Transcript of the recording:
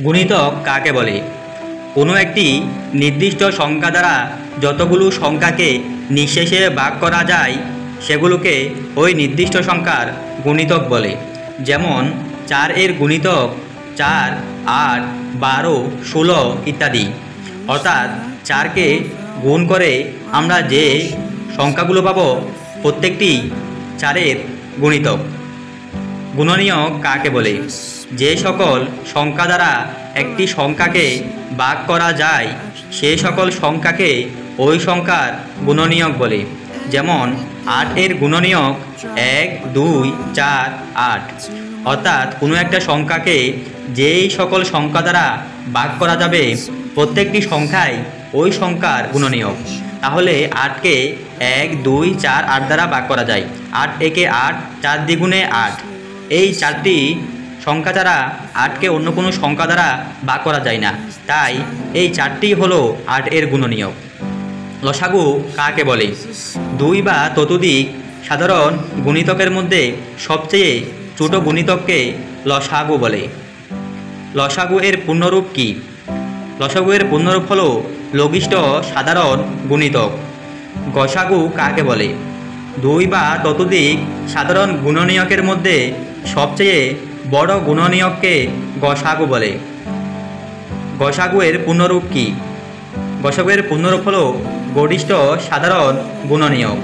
গুণিতক কাকে বলে? কোনো একটি নির্দিষ্ট সংখ্যা দ্বারা যতগুলো সংখ্যাকে নিঃশেষে ভাগ করা যায় সেগুলোকে ওই নির্দিষ্ট সংখ্যার গুণিতক বলে। যেমন 4 এর গুণিতক 4, 8, 12, 16 ইত্যাদি। অর্থাৎ 4কে গুণ করে আমরা যে সংখ্যাগুলো পাবো প্রত্যেকটি 4-এর গুণিতক। গুণনীয়ক কাকে বলে? যে সকল সংখ্যা দ্বারা একটি সংখ্যাকে ভাগ করা যায় সে সকল সংখ্যাকে ওই সংখ্যার গুণনীয়ক বলে। যেমন 8 এর গুণনীয়ক 1, 2, 4, 8। অর্থাৎ কোনো একটা সংখ্যাকে যেই সকল সংখ্যা দ্বারা ভাগ করা যাবে প্রত্যেকটি সংখ্যাই ওই সংখ্যার গুণনীয়ক। তাহলে 8কে 1, 2, 4, 8 দ্বারা ভাগ করা যায়। 8 একে 8, 4 দ্বিগুণে 8। এই 4টি সংখ্যা দ্বারা 8কে অন্য কোনো সংখ্যা দ্বারা ভাগ করা যায় না, তাই এই 4টি হলো 8 এর গুণনীয়ক। লসাগু কাকে বলে? 2 বা ততোধিক সাধারণ গুণিতকের মধ্যে সবচেয়ে ছোট গুণিতককে লসাগু বলে। লসাগু এর পূর্ণরূপ কি? লসাগু এর পূর্ণরূপ হলো লঘিষ্ঠ সাধারণ গুণিতক। গসাগু কাকে বলে? 2 বা ততোধিক সাধারণ গুণনীয়কের মধ্যে সবচেয়ে বড় গুণনীয়ককে গসাগু বলে। গসাগু এর পূর্ণরূপ কি? গসাগু এর পূর্ণরূপ হলো গরিষ্ঠ সাধারণ গুণনীয়ক।